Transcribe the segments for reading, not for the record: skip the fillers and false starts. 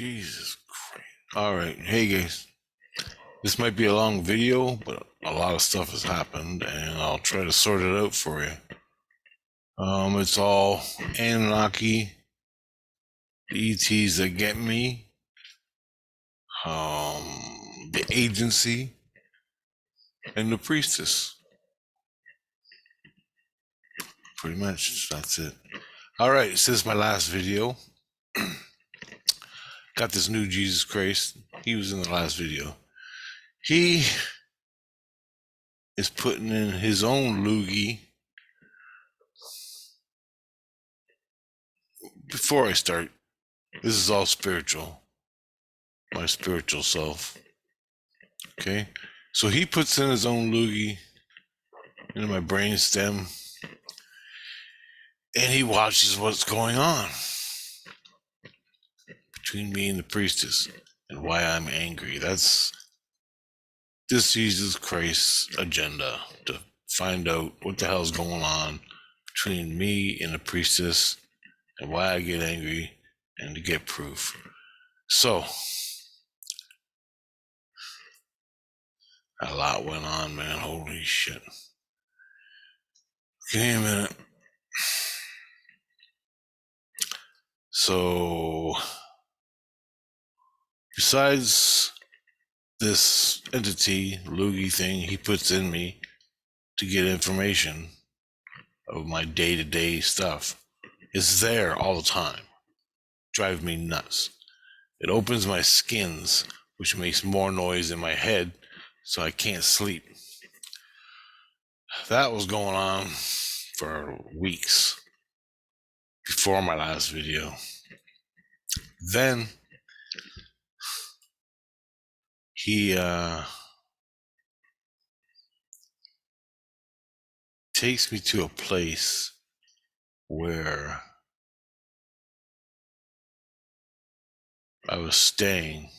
Jesus Christ. All right. Hey, guys. This might be a long video, but a lot of stuff has happened, and I'll try to sort it out for you. It's all Annunaki, the ETs that get me, the agency, and the priestess. Pretty much, that's it. All right, since my last video, got this new Jesus Christ. He was in the last video. He is putting in his own loogie. Before I start, this is all spiritual. My spiritual self. Okay? So he puts in his own loogie into my brain stem, and he watches what's going on between me and the priestess and why I'm angry. That's this Jesus Christ's agenda, to find out what the hell's going on between me and the priestess and why I get angry, and to get proof. So, a lot went on, man. Holy shit. Give me a minute. So, besides this entity, loogie thing he puts in me to get information of my day-to-day stuff, is there all the time. Drive me nuts. It opens my skins, which makes more noise in my head, so I can't sleep. That was going on for weeks before my last video. Then he takes me to a place where I was staying,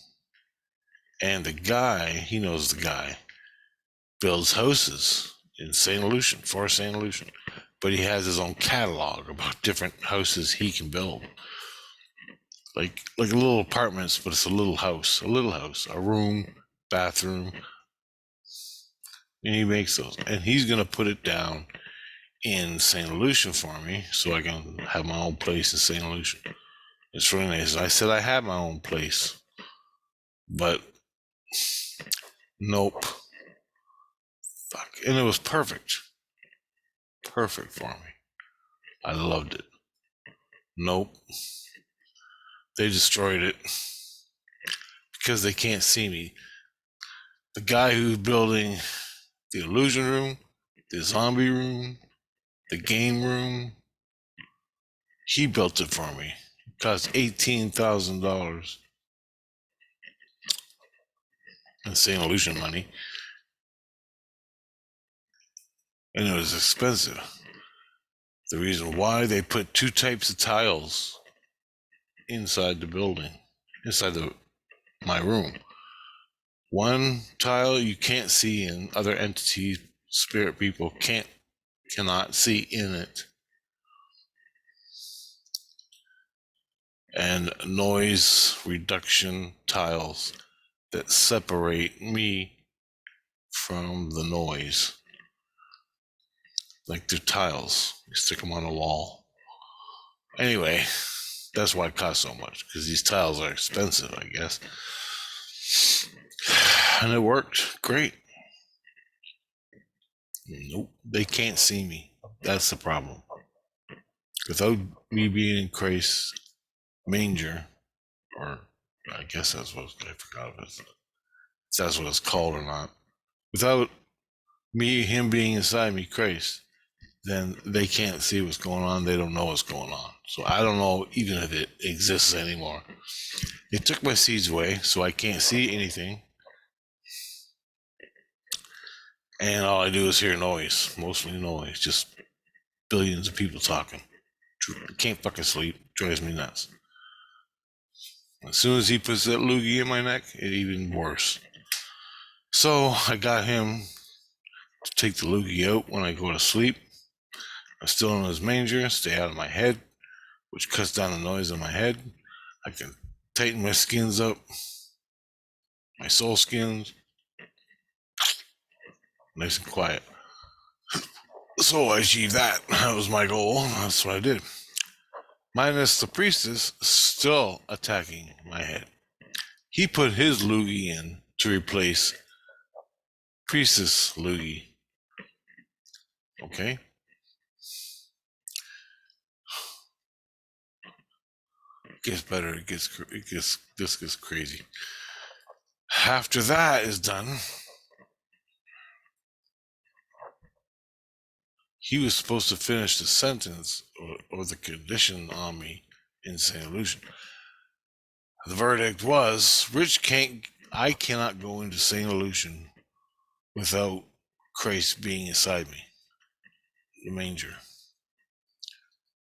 and the guy, he knows the guy, builds houses in St. Lucian, for St. Lucian, but he has his own catalog about different houses he can build. Like little apartments, but it's a little house, a room, bathroom, and he makes those, and he's gonna put it down in St. Lucian for me, so I can have my own place in St. Lucian. It's really nice. I said I had my own place, but nope. Fuck. And it was perfect. Perfect for me. I loved it. Nope. They destroyed it because they can't see me. The guy who's building the illusion room, the zombie room, the game room, he built it for me. It cost $18,000 in St. Lucian money. And it was expensive. The reason why, they put two types of tiles inside the building, inside my room. One tile you can't see in, other entities, spirit people cannot see in it. And noise reduction tiles that separate me from the noise. Like they're tiles, you stick them on a wall. Anyway, that's why it costs so much, because these tiles are expensive, I guess. And it worked great. Nope, they can't see me. That's the problem. Without me being in Christ's manger, or I guess that's what, I forgot if that's what it's called or not. Without him being inside me, Christ, then they can't see what's going on. They don't know what's going on. So I don't know even if it exists anymore. They took my seeds away, so I can't see anything. And all I do is hear noise, mostly noise, just billions of people talking. Can't fucking sleep, drives me nuts. As soon as he puts that loogie in my neck, it's even worse. So I got him to take the loogie out when I go to sleep. I'm still in his manger, stay out of my head, which cuts down the noise in my head. I can tighten my skins up, my soul skins, nice and quiet. So I achieved that. That was my goal. That's what I did. Minus the priestess still attacking my head. He put his loogie in to replace priestess loogie. Okay? It gets better. This gets crazy. After that is done, he was supposed to finish the sentence or the condition on me in St. Lucian. The verdict was, I cannot go into St. Lucian without Christ being inside me, the manger.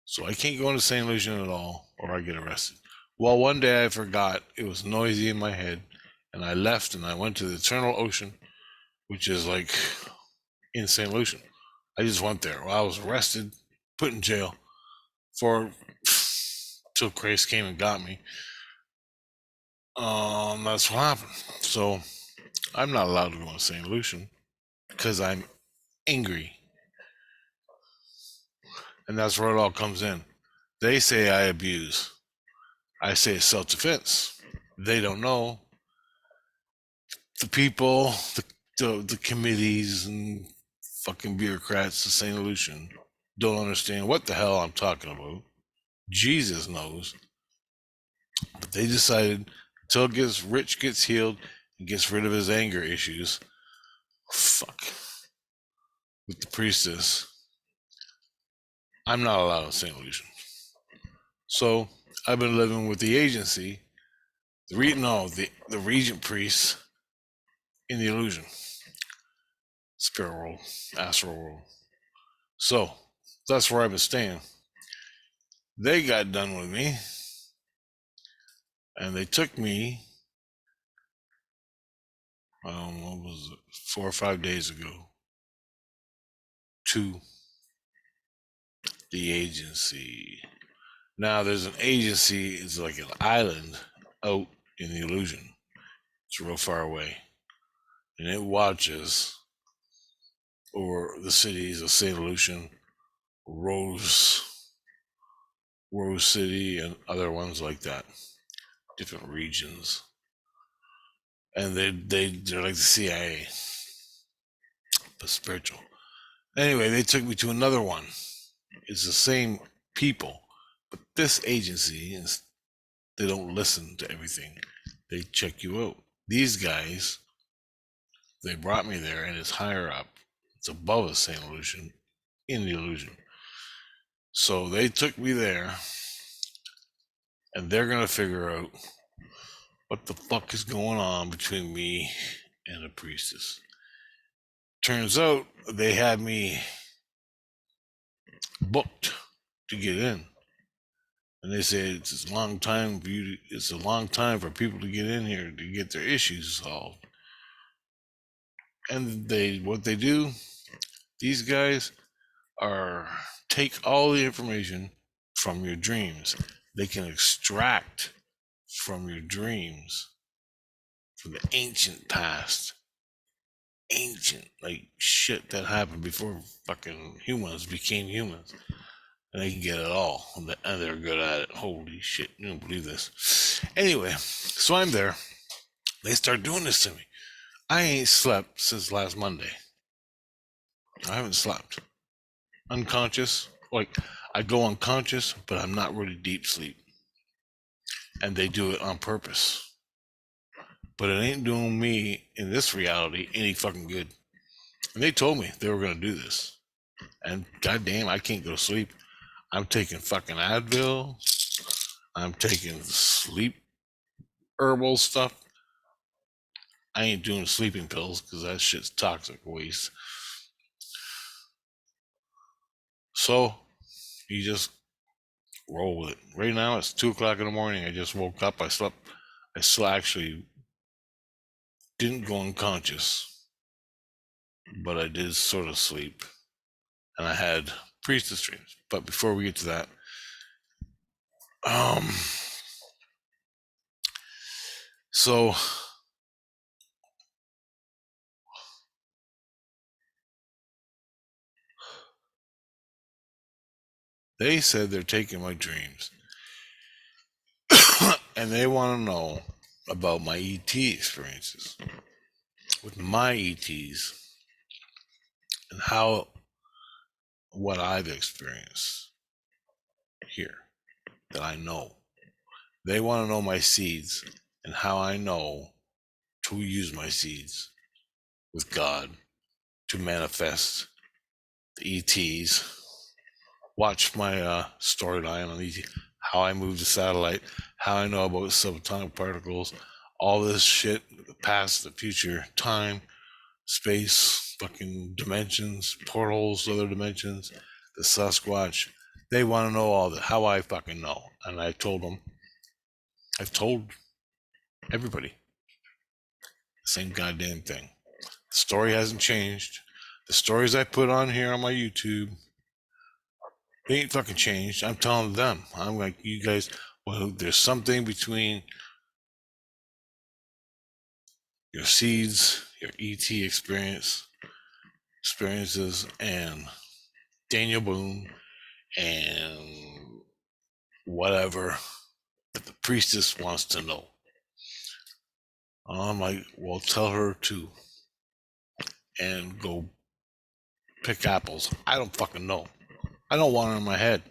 So I can't go into St. Lucian at all, or I get arrested. Well, one day I forgot. It was noisy in my head, and I left and I went to the Eternal Ocean, which is like in St. Lucian. I just went there. Well, I was arrested, put in jail for till Christ came and got me. That's what happened. So I'm not allowed to go to St. Lucian because I'm angry. And that's where it all comes in. They say I abuse. I say it's self-defense. They don't know. The people, the committees and fucking bureaucrats of St. Lucian don't understand what the hell I'm talking about. Jesus knows. But they decided until Rich gets healed and gets rid of his anger issues, fuck, with the priestess, I'm not allowed in St. Lucian. So I've been living with the agency, the regent priest in the illusion, spirit world, astral world. So that's where I've been staying. They got done with me, and they took me. What was it? 4 or 5 days ago to the agency. Now there's an agency. It's like an island out in the illusion. It's real far away, and it watches over the cities of St. Lucian, Rose City, and other ones like that, different regions. And they're like the CIA, but spiritual. Anyway, they took me to another one. It's the same people, but this agency is they don't listen to everything. They check you out. These guys, they brought me there, and it's higher up. It's above a St. Lucian, in the illusion. So they took me there, and they're gonna figure out what the fuck is going on between me and the priestess. Turns out they had me booked to get in, and they said it's a long time for people to get in here to get their issues solved. And what they do, these guys are take all the information from your dreams. They can extract from your dreams, from the ancient past, like shit that happened before fucking humans became humans. And they can get it all, and they're good at it. Holy shit, you don't believe this. Anyway, so I'm there. They start doing this to me. I ain't slept since last Monday. I haven't slept. Unconscious. Like, I go unconscious, but I'm not really deep sleep. And they do it on purpose. But it ain't doing me, in this reality, any fucking good. And they told me they were going to do this. And goddamn, I can't go to sleep. I'm taking fucking Advil. I'm taking sleep herbal stuff. I ain't doing sleeping pills because that shit's toxic waste. So you just roll with it. Right now it's 2 o'clock in the morning. I just woke up. I slept. I still actually didn't go unconscious, but I did sort of sleep, and I had priestess dreams. But before we get to that, So they said they're taking my dreams and they want to know about my ET experiences with my ETs and how what I've experienced here that I know. They want to know my seeds and how I know to use my seeds with God to manifest the ETs. Watch my storyline on ET, how I move the satellite, how I know about subatomic particles, all this shit, the past, the future, time, space, fucking dimensions, portals, other dimensions, the Sasquatch. They want to know all that, how I fucking know. And I told them, I've told everybody the same goddamn thing. The story hasn't changed. The stories I put on here on my YouTube, they ain't fucking changed. I'm telling them. I'm like, you guys, well, there's something between your seeds, your ET experiences, and Daniel Boone and whatever that the priestess wants to know. I'm like, well, tell her to and go pick apples. I don't fucking know. I don't want her in my head.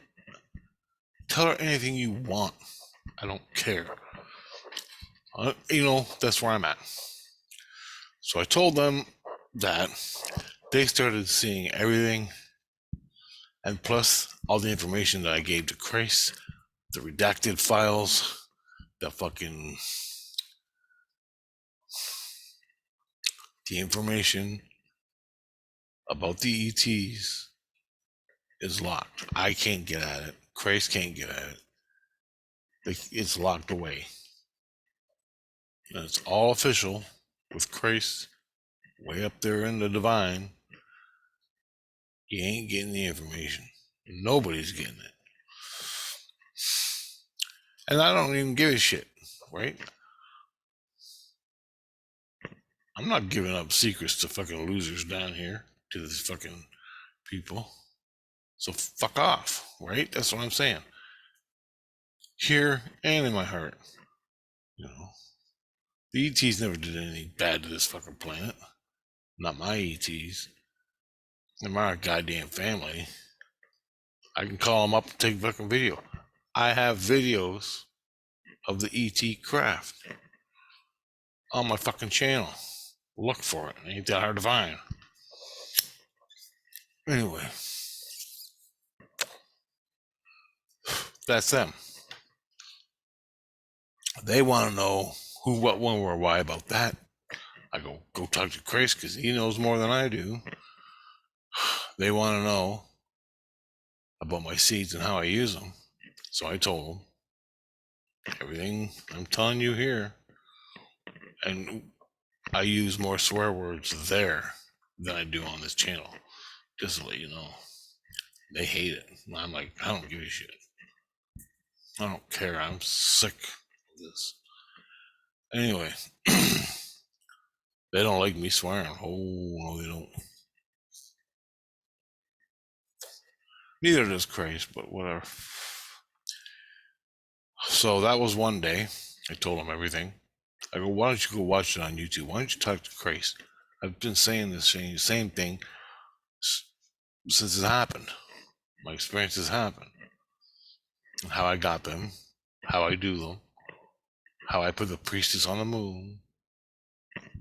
Tell her anything you want. I don't care. That's where I'm at. So I told them that they started seeing everything, and plus all the information that I gave to Chris, the redacted files, the fucking the information about the ETs is locked. I can't get at it. Chris can't get at it. It's locked away. And it's all official with Chris way up there in the divine. You ain't getting the information. Nobody's getting it. And I don't even give a shit, right? I'm not giving up secrets to fucking losers down here, to these fucking people. So fuck off, right? That's what I'm saying. Here and in my heart. The ETs never did anything bad to this fucking planet. Not my ETs. They're my goddamn family. I can call them up and take fucking video. I have videos of the ET craft on my fucking channel. Look for it. It ain't that hard to find. Anyway, that's them. They want to know who, what, when, where, why about that. I go talk to Chris because he knows more than I do. They want to know about my seeds and how I use them. So I told them everything I'm telling you here. And I use more swear words there than I do on this channel. Just to let you know. They hate it. I'm like, I don't give a shit. I don't care. I'm sick of this. Anyway, they don't like me swearing. Oh, no, they don't. Neither does Chris, but whatever. So that was one day. I told him everything. I go, why don't you go watch it on YouTube? Why don't you talk to Chris? I've been saying this same thing since it happened. My experiences happened. And how I got them, how I do them, how I put the priestess on the moon.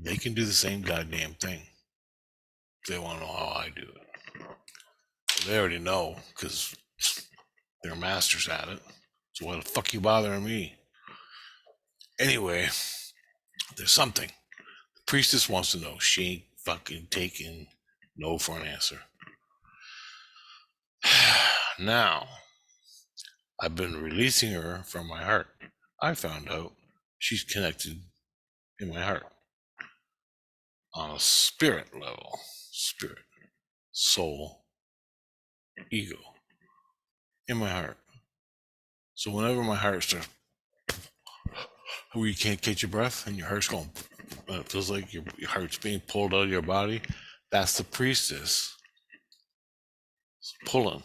They can do the same goddamn thing. They want to know how I do it. They already know because they're masters at it. So why the fuck you bothering me? Anyway, there's something. The priestess wants to know. She ain't fucking taking no for an answer. Now, I've been releasing her from my heart. I found out she's connected in my heart on a spirit level. Spirit, soul, ego in my heart. So whenever my heart starts where you can't catch your breath and your heart's going, and it feels like your heart's being pulled out of your body. That's the priestess pulling.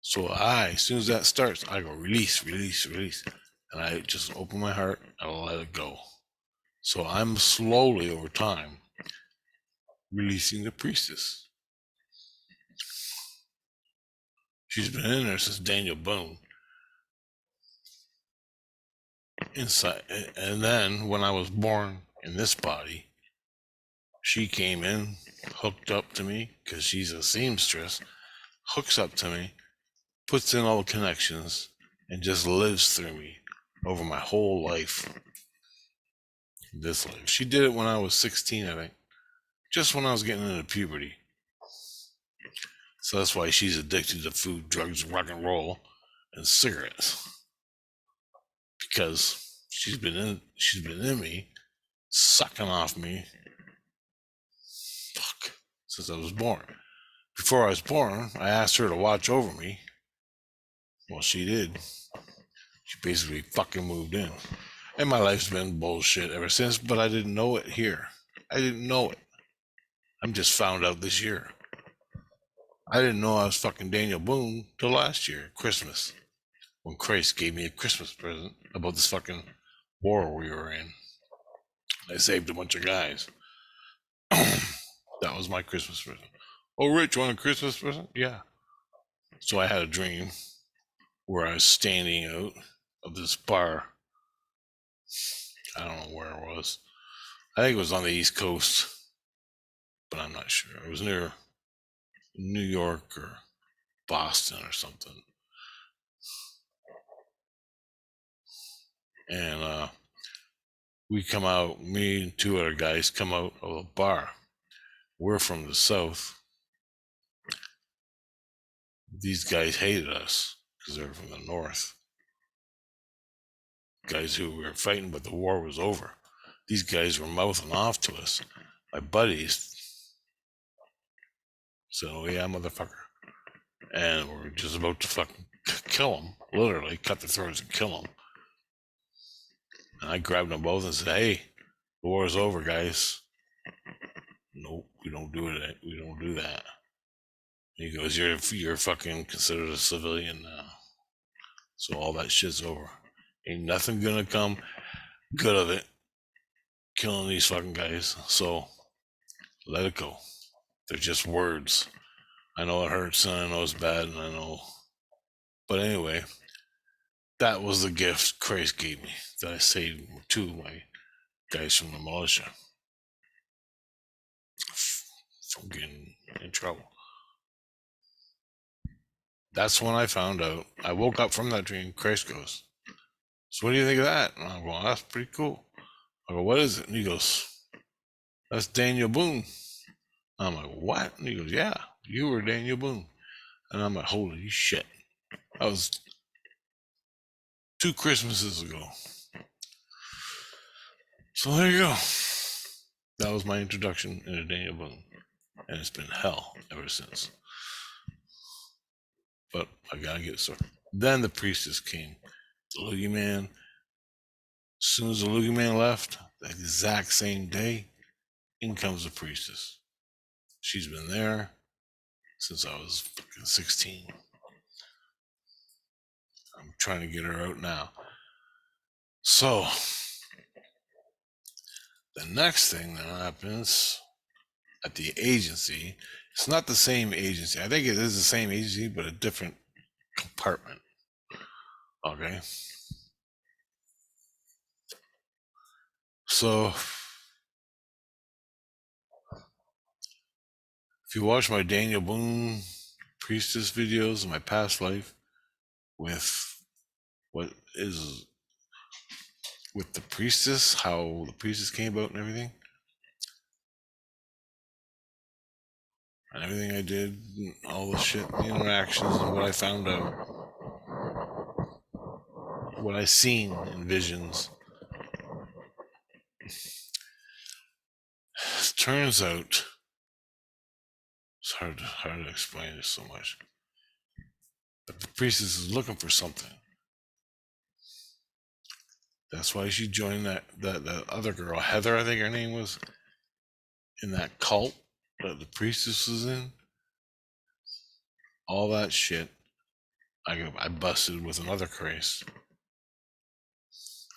So as soon as that starts, I go release, release, release. And I just open my heart and let it go. So I'm slowly over time releasing the priestess. She's been in there since Daniel Boone. Inside. And then when I was born in this body, she came in, hooked up to me, because she's a seamstress, hooks up to me, puts in all the connections, and just lives through me over my whole life. This life. She did it when I was 16, I think. Just when I was getting into puberty. So that's why she's addicted to food, drugs, rock and roll, and cigarettes. Because she's been in me, sucking off me. Fuck. Since I was born. Before I was born, I asked her to watch over me. Well, she did. She basically fucking moved in. And my life's been bullshit ever since, but I didn't know it here. I didn't know it. I'm just found out this year. I didn't know I was fucking Daniel Boone till last year, Christmas, when Christ gave me a Christmas present about this fucking war we were in. I saved a bunch of guys. That was my Christmas present. Oh, Rich, you want a Christmas present? Yeah. So I had a dream where I was standing out of this bar. I don't know where it was. I think it was on the East Coast, but I'm not sure. It was near New York or Boston or something. And we come out, me and two other guys come out of a bar. We're from the South. These guys hated us because they were from the North. Guys who were fighting, but the war was over. These guys were mouthing off to us. My buddies said, "Oh yeah, motherfucker." And we're just about to fucking kill them, literally cut their throats and kill them. And I grabbed them both and said, "Hey, the war's over, guys." Nope, we don't do it. We don't do that. And he goes, "You're fucking considered a civilian now, so all that shit's over. Ain't nothing gonna come good of it, killing these fucking guys. So let it go. They're just words. I know it hurts and I know it's bad and I know, but anyway, that was the gift Christ gave me that I saved two of my guys from the militia from getting in trouble." That's when I found out. I woke up from that dream. Christ goes, "So what do you think of that?" And I'm going, "That's pretty cool." I go, "What is it?" And he goes, "That's Daniel Boone." I'm like, "What?" And he goes, "Yeah, you were Daniel Boone." And I'm like, "Holy shit." That was 2 Christmases ago. So there you go. That was my introduction into Daniel Boone. And it's been hell ever since. But I gotta get started. Then the priestess came. The Loogie Man. As soon as the Loogie Man left, the exact same day, in comes the priestess. She's been there since I was fucking 16. I'm trying to get her out now. So, the next thing that happens at the agency, it's not the same agency. I think it is the same agency, but a different compartment. Okay. So, if you watch my Daniel Boone Priestess videos in my past life with what is with the priestess, how the priestess came about and everything I did, all the shit, the interactions, and what I found out, what I seen in visions. It turns out, it's hard to explain this so much, but the priestess is looking for something That's why she joined that other girl, Heather, I think her name was, in that cult that the priestess was in. All that shit. I busted with another craze.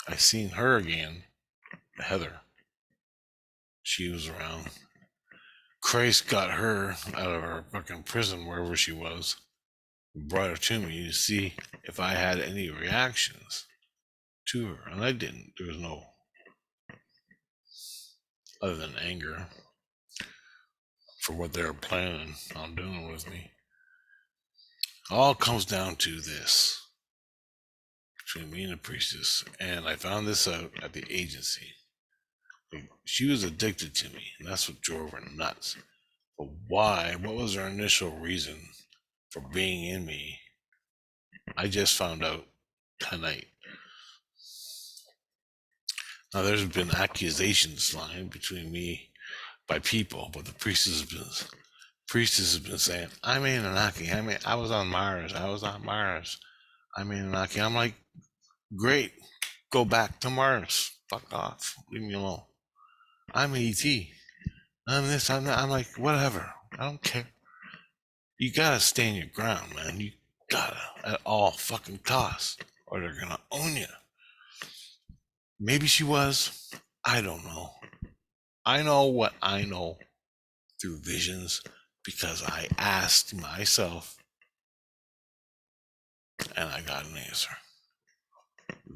I seen her again, Heather. She was around. Christ got her out of her fucking prison, wherever she was, brought her to me to see if I had any reactions to her. And I didn't. There was no, other than anger for what they were planning on doing with me. All comes down to this between me and the priestess. And I found this out at the agency. She was addicted to me, and that's what drove her nuts. But why? What was her initial reason for being in me? I just found out tonight. Now, there's been accusations flying between me by people, but the priestess has been saying, I'm Annunaki. I was on Mars. I'm Annunaki. I'm like, great. Go back to Mars. Fuck off. Leave me alone. I'm ET. I'm this. I'm that. I'm like, whatever. I don't care. You gotta stand your ground, man. You gotta, at all fucking costs, or they're gonna own you. Maybe she was. I don't know. I know what I know through visions because I asked myself and I got an answer.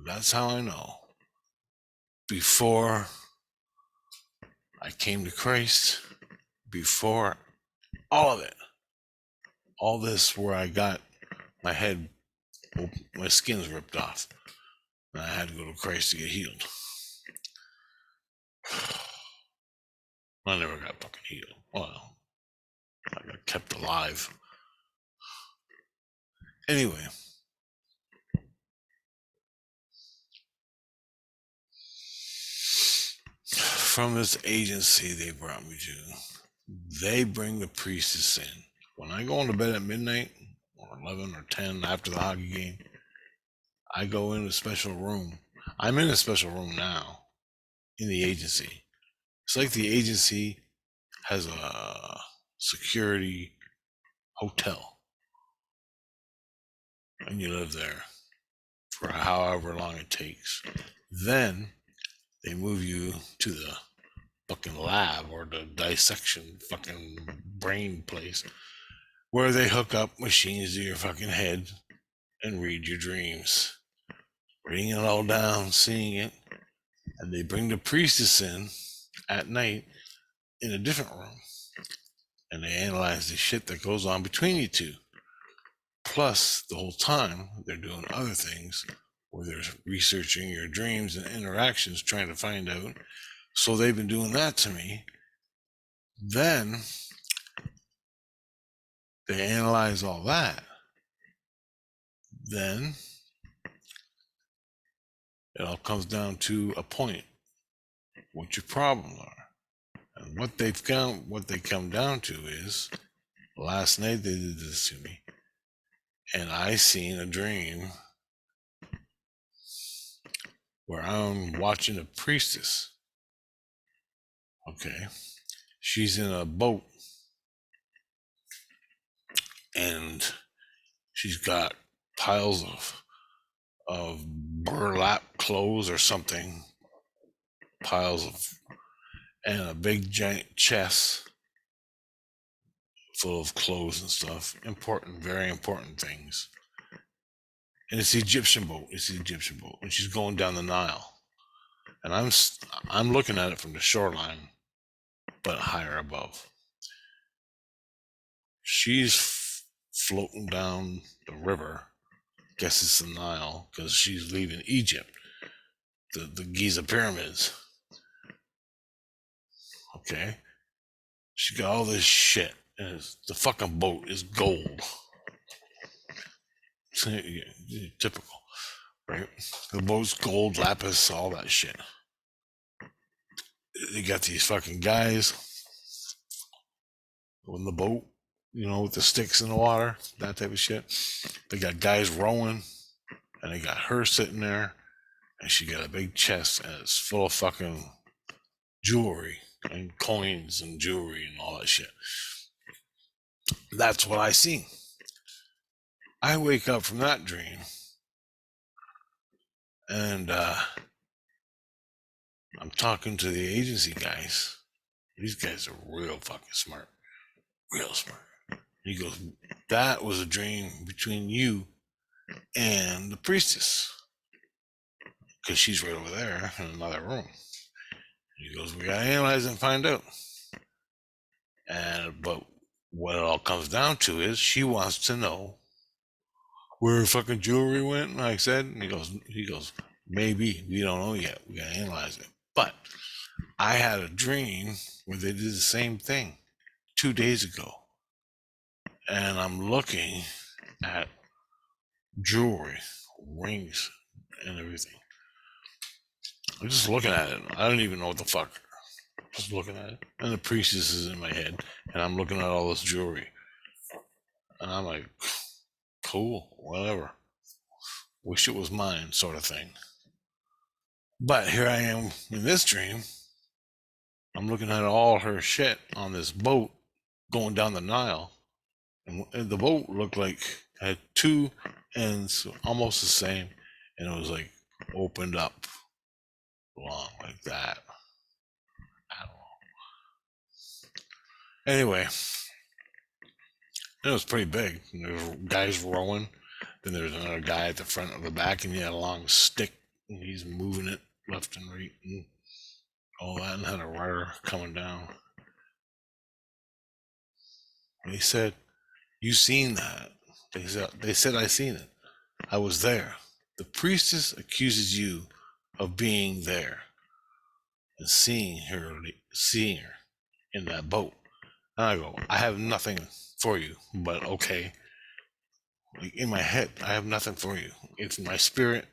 That's how I know. Before I came to Christ, before all of it, all this where I got my head, my skin's ripped off, and I had to go to Christ to get healed. I never got fucking healed. Well, I got kept alive. Anyway, from this agency they brought me to, they bring the priestess in. When I go into bed at midnight, or 11 or 10 after the hockey game, I go in a special room. I'm in a special room now in the agency. It's like the agency has a security hotel, and you live there for however long it takes. Then they move you to the fucking lab or the dissection fucking brain place where they hook up machines to your fucking head and read your dreams, reading it all down, seeing it. And they bring the priestess in at night in a different room, and they analyze the shit that goes on between you two. Plus, the whole time, they're doing other things where they're researching your dreams and interactions, trying to find out. So they've been doing that to me. Then they analyze all that. Then it all comes down to a point, what your problems are. And what they come down to is, last night they did this to me, and I seen a dream where I'm watching a priestess. Okay, she's in a boat, and she's got piles of burlap clothes or something, and a big giant chest full of clothes and stuff, very important things. And it's the Egyptian boat. And she's going down the Nile, and I'm looking at it from the shoreline, but higher above. She's floating down the river. Guess it's the Nile because she's leaving Egypt, the Giza pyramids. Okay, she got all this shit, and the fucking boat is gold. Typical, right? The boat's gold, lapis, all that shit. They got these fucking guys on the boat, with the sticks in the water, that type of shit. They got guys rowing, and they got her sitting there, And she got a big chest and it's full of fucking jewelry and coins and jewelry and all that shit. That's what I seen. I wake up from that dream and I'm talking to the agency guys. These guys are real fucking smart. Real smart. He goes, that was a dream between you and the priestess. Because she's right over there in another room. He goes, we gotta analyze it and find out. But what it all comes down to is she wants to know where her fucking jewelry went, like I said. And he goes, maybe, we don't know yet. We gotta analyze it. But I had a dream where they did the same thing 2 days ago. And I'm looking at jewelry, rings, and everything. I'm just looking at it. I don't even know what the fuck. Just looking at it. And the priestess is in my head. And I'm looking at all this jewelry. And I'm like, cool, whatever. Wish it was mine, sort of thing. But here I am in this dream. I'm looking at all her shit on this boat going down the Nile. And the boat looked like it had two ends almost the same. And it was like opened up long like that. I don't know. Anyway, it was pretty big. There was guys rowing. Then there's another guy at the front of the back, and he had a long stick, and he's moving it left and right, and all that, and had a rudder coming down. And he said, "You seen that?" They said I seen it. I was there. The priestess accuses you of being there and seeing her in that boat. And I go, I have nothing for you, but okay. Like in my head, I have nothing for you. If my spirit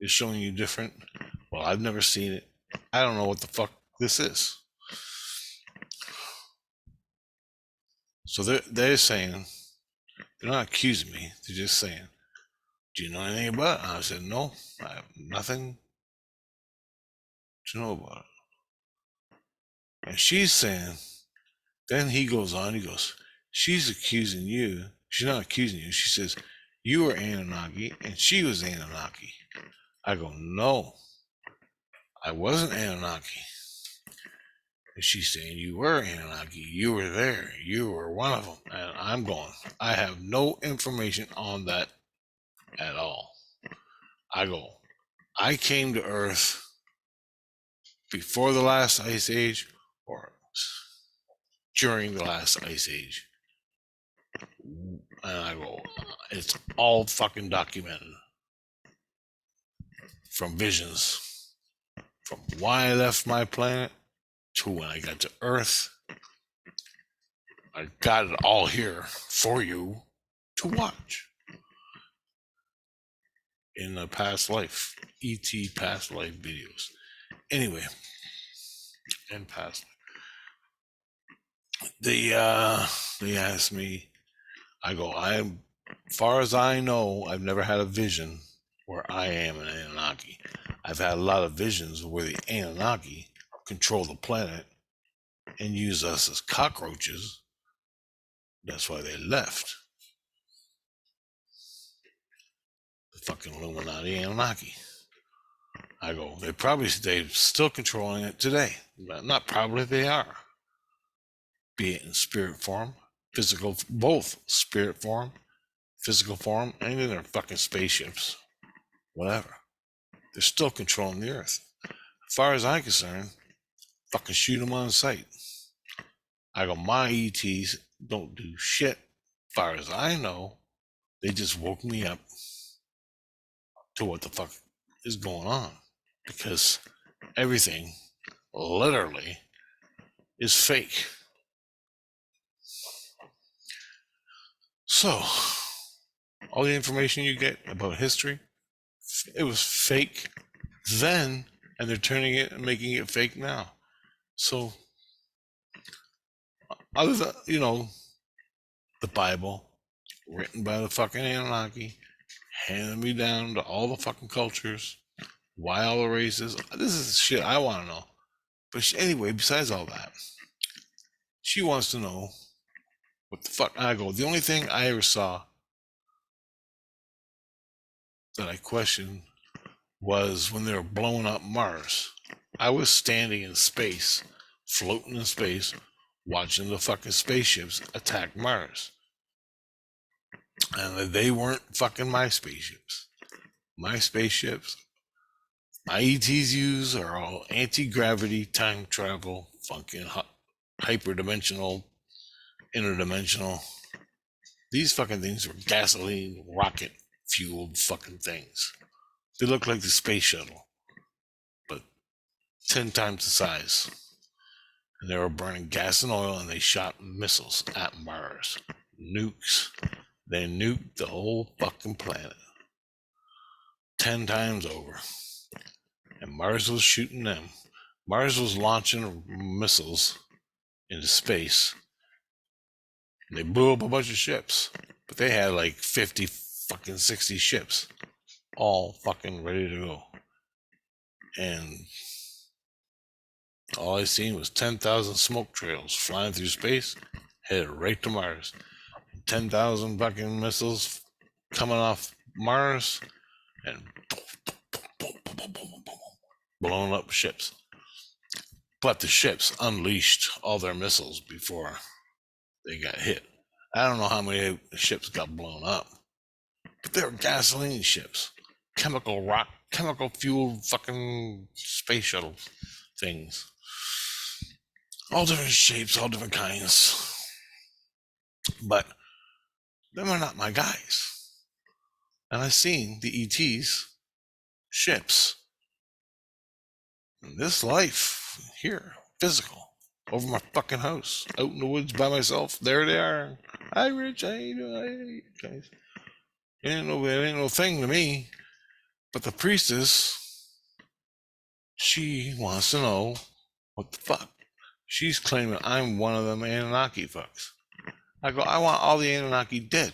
is showing you different, well, I've never seen it. I don't know what the fuck this is. So they're saying, they're not accusing me. They're just saying, do you know anything about it? And I said, no, I have nothing to know about it. And she's saying, then he goes on, he goes, she's accusing you. She's not accusing you. She says, you were Annunaki and she was Annunaki. I go, no, I wasn't Annunaki. And she's saying, you were Annunaki. You were there. You were one of them. And I'm going, I have no information on that at all. I go, I came to Earth before the last ice age or during the last ice age. And I go, it's all fucking documented from visions, from why I left my planet to when I got to Earth. I got it all here for you to watch in the past life, ET past life videos. Anyway, in past life, they asked me. I go, far as I know, I've never had a vision where I am an Anunnaki. I've had a lot of visions where the Anunnaki control the planet and use us as cockroaches. That's why they left. The fucking Illuminati Anunnaki. I go, they're still controlling it today. Not probably, they are. Be it in spirit form, physical, both spirit form, physical form, and in their fucking spaceships. Whatever. They're still controlling the earth. As far as I'm concerned, fucking shoot them on sight. I go, my ETs don't do shit. As far as I know, they just woke me up to what the fuck is going on. Because everything, literally, is fake. So, all the information you get about history, it was fake then, and they're turning it and making it fake now. So, other than, the Bible, written by the fucking Anunnaki, handing me down to all the fucking cultures, Why all the races? This is shit I want to know. But anyway, besides all that, she wants to know what the fuck. I go, the only thing I ever saw that I questioned was when they were blowing up Mars. I was standing in space, floating in space, watching the fucking spaceships attack Mars. And they weren't fucking my spaceships. My spaceships, my ETs use are all anti-gravity, time travel, fucking hyperdimensional, interdimensional. These fucking things were gasoline, rocket fueled fucking things. They look like the space shuttle, but 10 times the size. And they were burning gas and oil, and they shot missiles at Mars. Nukes. They nuked the whole fucking planet 10 times over. And Mars was shooting them. Mars was launching missiles into space. And they blew up a bunch of ships. But they had like 50 fucking 60 ships. All fucking ready to go. And all I seen was 10,000 smoke trails flying through space, headed right to Mars. 10,000 fucking missiles coming off Mars and blowing up ships. But the ships unleashed all their missiles before they got hit. I don't know how many ships got blown up, but they were gasoline ships, chemical fueled fucking space shuttle things. All different shapes, all different kinds. But they were not my guys. And I've seen the ETs ships in this life here, physical, over my fucking house, out in the woods by myself. There they are. Hi, Rich. How you doing? Hey, guys. It ain't no thing to me. But the priestess, she wants to know what the fuck. She's claiming I'm one of them Annunaki fucks. I go, I want all the Annunaki dead.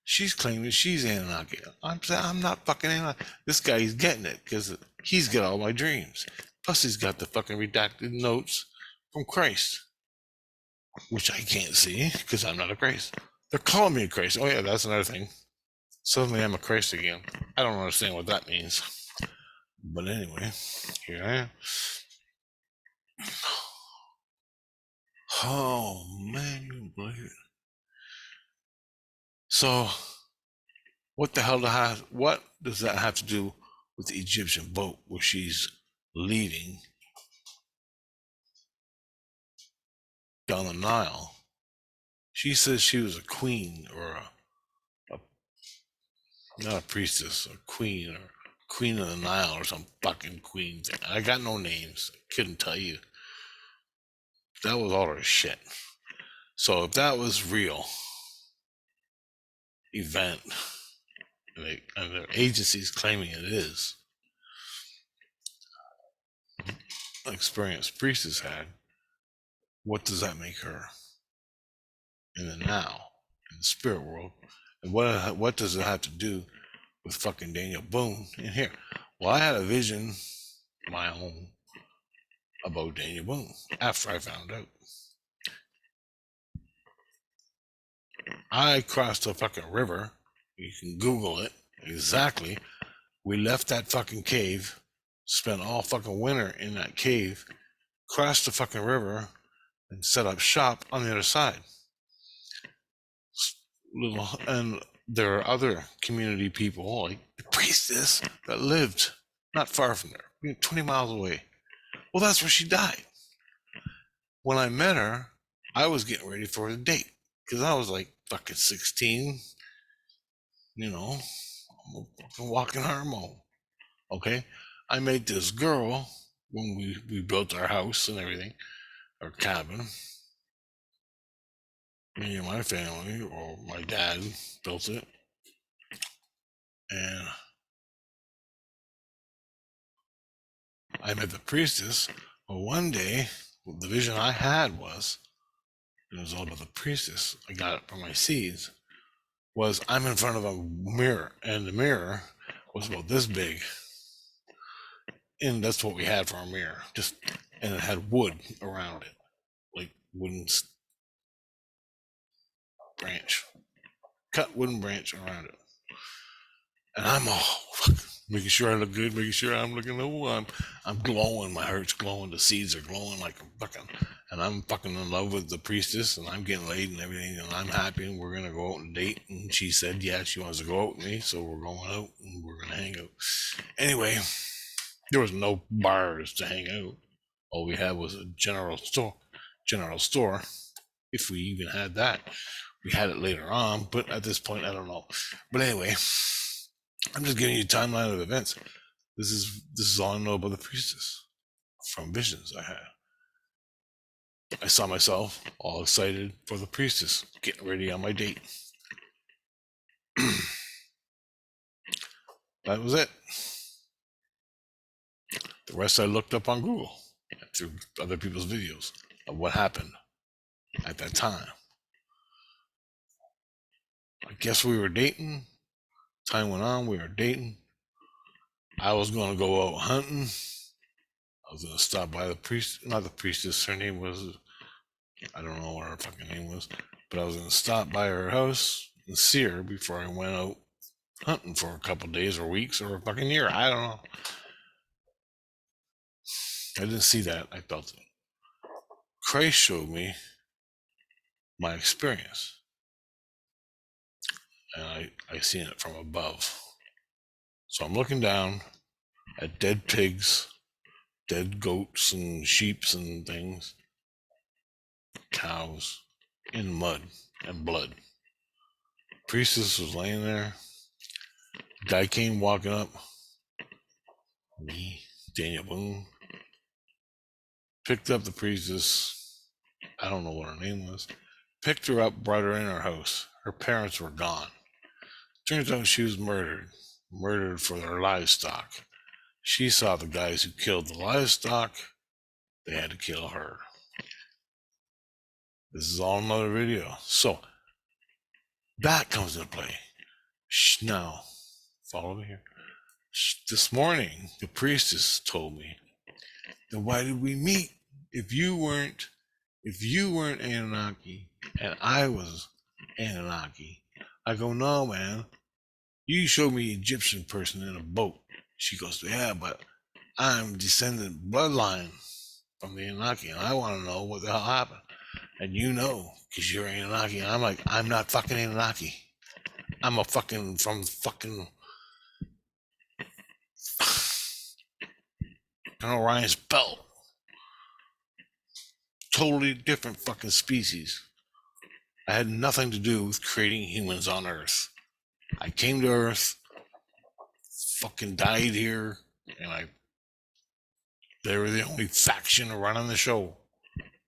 She's claiming she's Annunaki. I'm saying I'm not fucking Annunaki. This guy's getting it because he's got all my dreams. Plus, he's got the fucking redacted notes from Christ, which I can't see because I'm not a Christ. They're calling me a Christ. Oh yeah, that's another thing. Suddenly I'm a Christ again. I don't understand what that means. But anyway, here I am. Oh man, you believe it. So what the hell what does that have to do with the Egyptian boat where she's leading down the Nile? She says she was a queen or not a priestess, a queen or queen of the Nile or some fucking queen thing. I got no names. Couldn't tell you. That was all her shit. So if that was real event, and the agency's claiming it is, experience Priestess had, what does that make her in the now, in the spirit world? And what does it have to do with fucking Daniel Boone in here? Well, I had a vision, my own, about Daniel Boone after I found out. I crossed a fucking river. You can Google it exactly. We left that fucking cave, spent all fucking winter in that cave, crossed the fucking river, and set up shop on the other side. And there are other community people like the priestess that lived not far from there, 20 miles away. Well, that's where she died. When I met her, I was getting ready for the date because I was like fucking 16, I'm a walking hormone. Okay, I met this girl when we built our house and everything, our cabin. Me and my family, or my dad, built it. And I met the priestess. Well, one day, the vision I had was, it was all about the priestess. I got it from my seeds. Was I'm in front of a mirror, and the mirror was about this big. And that's what we had for our mirror. And it had wood around it, like wooden branch, cut wooden branch around it. And I'm all making sure I look good, making sure I'm looking. Oh, I'm glowing. My heart's glowing. The seeds are glowing like I'm fucking. And I'm fucking in love with the priestess, and I'm getting laid and everything, and I'm happy. And we're gonna go out and date. And she said, yeah, she wants to go out with me, so we're going out and we're gonna hang out. Anyway, there was no bars to hang out. All we had was a general store. General store, if we even had that. We had it later on, but at this point, I don't know. But anyway, I'm just giving you a timeline of events. This is all I know about the priestess from visions I had. I saw myself all excited for the priestess, getting ready on my date. That was it. The rest I looked up on Google through other people's videos of what happened at that time. I guess we were dating. Time went on, we were dating. I was going to go out hunting. I was going to stop by the priest, not the priestess, her name was, I don't know what her fucking name was, but I was going to stop by her house and see her before I went out hunting for a couple days or weeks or a fucking year. I don't know. I didn't see that. I felt it. Christ showed me my experience, and I seen it from above. So I'm looking down at dead pigs, dead goats and sheeps and things, cows, in mud and blood. Priestess was laying there. Guy came walking up. Me, Daniel Boone, picked up the priestess. I don't know what her name was. Picked her up, brought her in her house. Her parents were gone. Turns out she was murdered for their livestock. She saw the guys who killed the livestock. They had to kill her. This is all another video. So that comes into play. Now, follow me here. This morning, the priestess told me, then why did we meet if you weren't Annunaki and I was Annunaki? I go, no, man. You showed me an Egyptian person in a boat. She goes, yeah, but I'm descendant bloodline from the Anunnaki, and I want to know what the hell happened. And you know, because you're Anunnaki. And I'm like, I'm not fucking Anunnaki. I'm a fucking from fucking Orion's belt. Totally different fucking species. I had nothing to do with creating humans on Earth. I came to Earth, fucking died here, and they were the only faction running the show.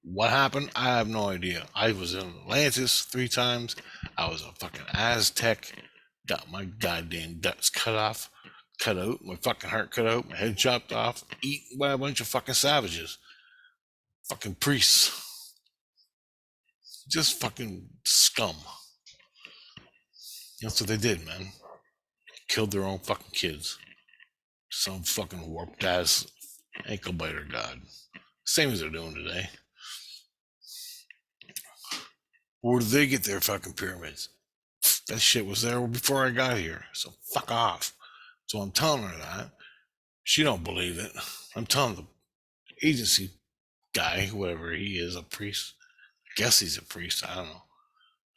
What happened? I have no idea. I was in Atlantis 3 times. I was a fucking Aztec. Got my goddamn guts cut out, my fucking heart cut out, my head chopped off, eaten by a bunch of fucking savages. Fucking priests. Just fucking scum. That's what they did, man. Killed their own fucking kids. Some fucking warped ass ankle biter god. Same as they're doing today. Where did they get their fucking pyramids? That shit was there before I got here. So fuck off. So I'm telling her that. She don't believe it. I'm telling the agency guy, whoever he is, a priest. I guess he's a priest. I don't know.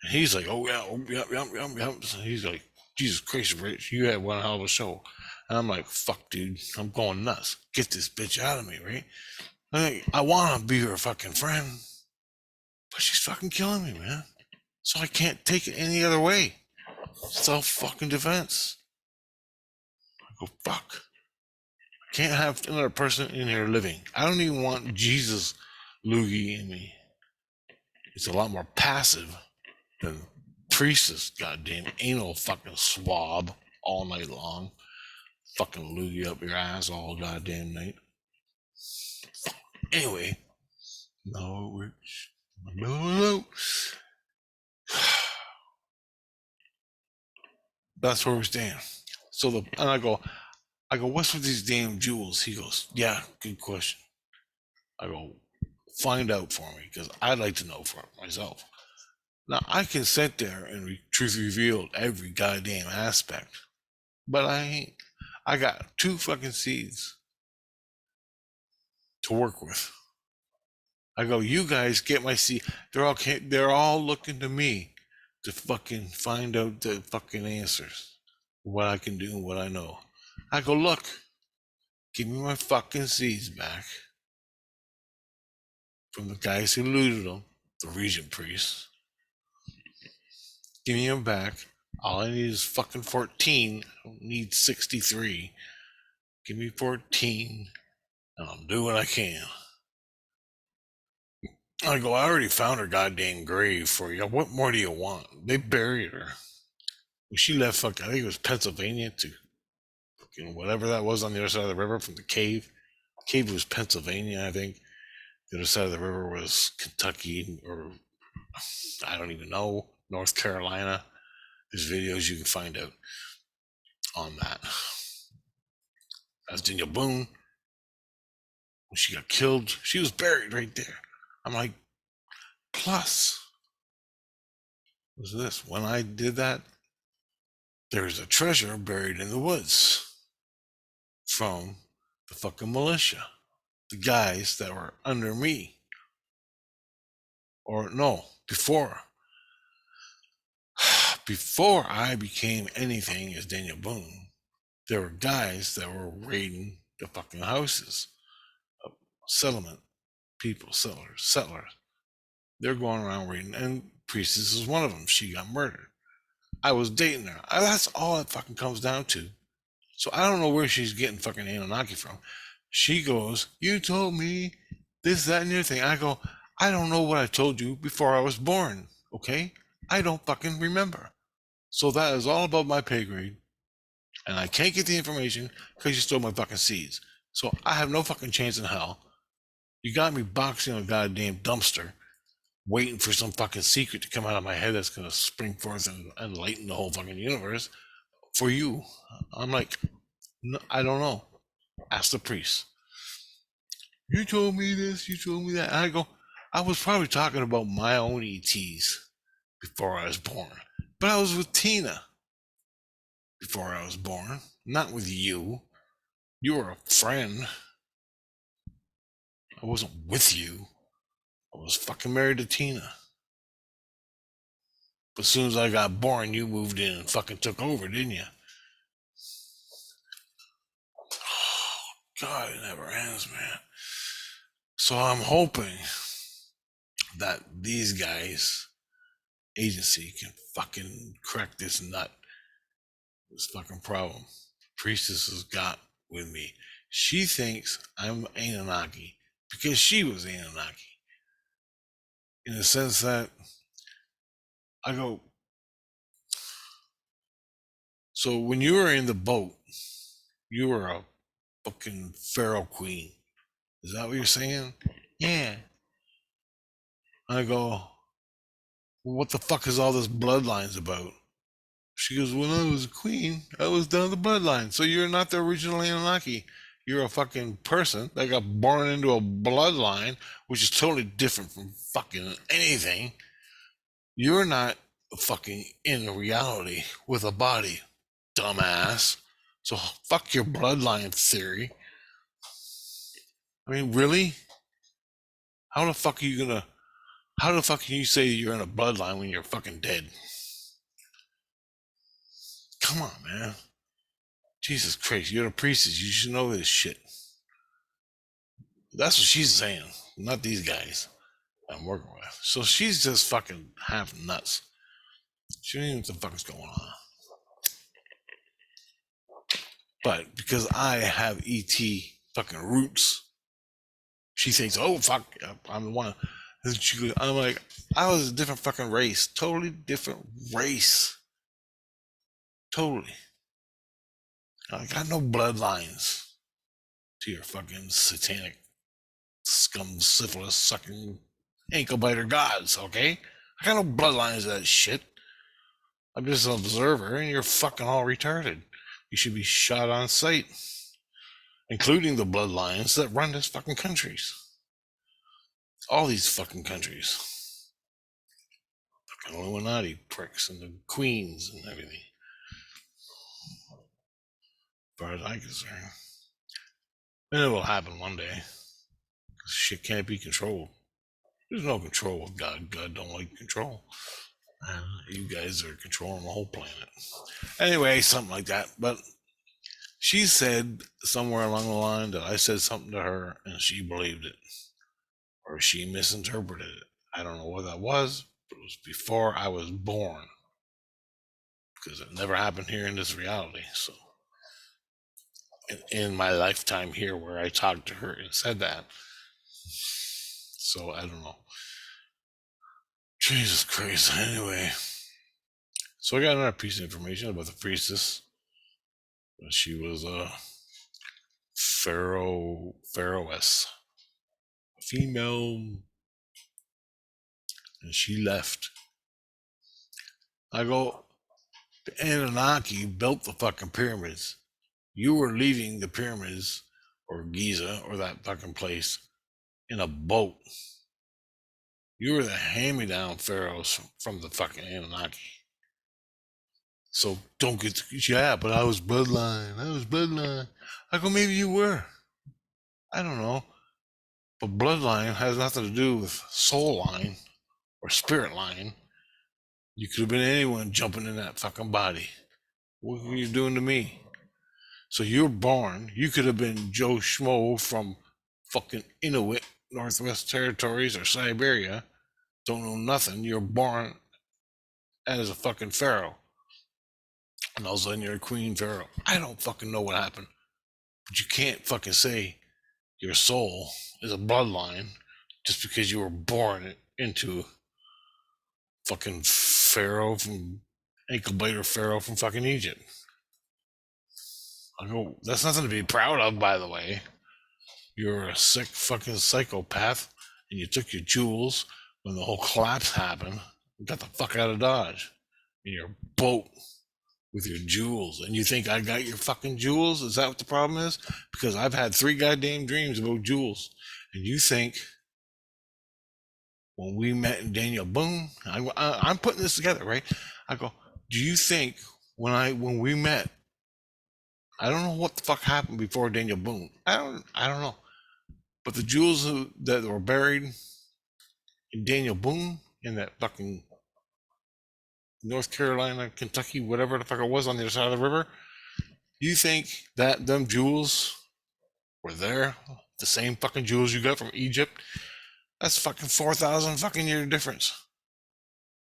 And he's like, oh yeah, yep. He's like, Jesus Christ, Rich, you had one hell of a show. And I'm like, fuck, dude, I'm going nuts. Get this bitch out of me, right? I want to be her fucking friend, but she's fucking killing me, man. So I can't take it any other way. Self fucking defense. I go, fuck. I can't have another person in here living. I don't even want Jesus loogie in me. It's a lot more passive than Priestess, goddamn anal fucking swab all night long. Fucking loogie up your ass all goddamn night. Anyway, no. That's where we stand. And I go, I go, what's with these damn jewels? He goes, yeah, good question. I go, find out for me because I'd like to know for myself. Now, I can sit there and truth revealed every goddamn aspect, but I ain't. I got 2 fucking seeds to work with. I go, you guys get my seed. They're all looking to me to fucking find out the fucking answers, what I can do and what I know. I go, look, give me my fucking seeds back from the guys who looted them, the Regent priests. Give me them back. All I need is fucking 14. I don't need 63. Give me 14, and I'll do what I can. I go, I already found her goddamn grave for you. What more do you want? They buried her. She left fucking, I think it was Pennsylvania to fucking whatever that was on the other side of the river from the cave. The cave was Pennsylvania, I think. The other side of the river was Kentucky, or I don't even know, North Carolina. There's videos you can find out on that. That's Daniel Boone. When she got killed, she was buried right there. I'm like, plus, was this when I did that? There's a treasure buried in the woods from the fucking militia, the guys that were under me, or no, before I became anything as Daniel Boone. There were guys that were raiding the fucking houses of settlement people, settlers. They're going around raiding, and Priestess is one of them. She got murdered. I was dating her. That's all it fucking comes down to. So I don't know where she's getting fucking Annunaki from. She goes, you told me this, that, and the other thing. I go, I don't know what I told you before I was born, okay? I don't fucking remember. So that is all above my pay grade. And I can't get the information because you stole my fucking seeds. So I have no fucking chance in hell. You got me boxing a goddamn dumpster, waiting for some fucking secret to come out of my head that's going to spring forth and enlighten the whole fucking universe for you. I'm like, no, I don't know. Ask the priest. You told me this, you told me that. And I go, I was probably talking about my own ETs before I was born. But I was with Tina before I was born, not with you. You were a friend. I wasn't with you. I was fucking married to Tina. But as soon as I got born, you moved in and fucking took over, didn't you? Oh, God, it never ends, man. So I'm hoping that these guys, agency, can fucking crack this nut, this fucking problem Priestess has got with me. She thinks I'm Annunaki because she was Annunaki. In the sense that I go, so when you were in the boat, you were a fucking pharaoh queen. Is that what you're saying? Yeah. I go, well, what the fuck is all this bloodlines about? She goes, when I was a queen, I was down the bloodline. So you're not the original Anunnaki. You're a fucking person that got born into a bloodline, which is totally different from fucking anything. You're not fucking in reality with a body, dumbass. So fuck your bloodline theory. I mean, really? How the fuck are you gonna? How the fuck can you say you're in a bloodline when you're fucking dead? Come on, man. Jesus Christ, you're the priestess. You should know this shit. That's what she's saying, not these guys I'm working with. So she's just fucking half nuts. She don't even know what the fuck is going on. But because I have ET fucking roots, she thinks, oh fuck, I'm the one. I'm like, I was a different fucking race, totally different race, totally. I got no bloodlines to your fucking satanic scum syphilis sucking ankle biter gods, okay? I got no bloodlines to that shit. I'm just an observer and you're fucking all retarded. You should be shot on sight. including the bloodlines that run this fucking countries. All these fucking countries. Fucking Illuminati pricks and the queens and everything. As far as I'm concerned. And it will happen one day. Shit can't be controlled. There's no control with God. God don't like control. You guys are controlling the whole planet. Anyway, something like that. But she said somewhere along the line that I said something to her and she believed it. Or she misinterpreted it. I don't know what that was, but it was before I was born. Because it never happened here in this reality. So, in my lifetime here where I talked to her and said that. So, I don't know. Jesus Christ. Anyway. So, I got another piece of information about the priestess. She was a pharaohess, female, and she left. I go, the Annunaki built the fucking pyramids. You were leaving the pyramids or Giza or that fucking place in a boat. You were the hand-me-down pharaohs from the fucking Annunaki. So don't get, yeah, but I was bloodline. I go, maybe you were. I don't know. But bloodline has nothing to do with soul line or spirit line. You could have been anyone jumping in that fucking body. What are you doing to me? So you're born. You could have been Joe Schmo from fucking Inuit, Northwest Territories, or Siberia. Don't know nothing. You're born as a fucking pharaoh. And all of a sudden you're a queen pharaoh. I don't fucking know what happened. But you can't fucking say your soul is a bloodline just because you were born into fucking pharaoh from ankle biter pharaoh from fucking Egypt. I go, that's nothing to be proud of, by the way. You're a sick fucking psychopath, and you took your jewels when the whole collapse happened. You got the fuck out of Dodge in your boat with your jewels. And you think I got your fucking jewels? Is that what the problem is? Because I've had 3 goddamn dreams about jewels. And you think when we met in Daniel Boone, I'm putting this together, right? I go, do you think when we met, I don't know what the fuck happened before Daniel Boone. I don't know. But the jewels that were buried in Daniel Boone in that fucking North Carolina, Kentucky, whatever the fuck it was on the other side of the river, you think that them jewels were there? The same fucking jewels you got from Egypt? That's fucking 4,000 fucking year difference.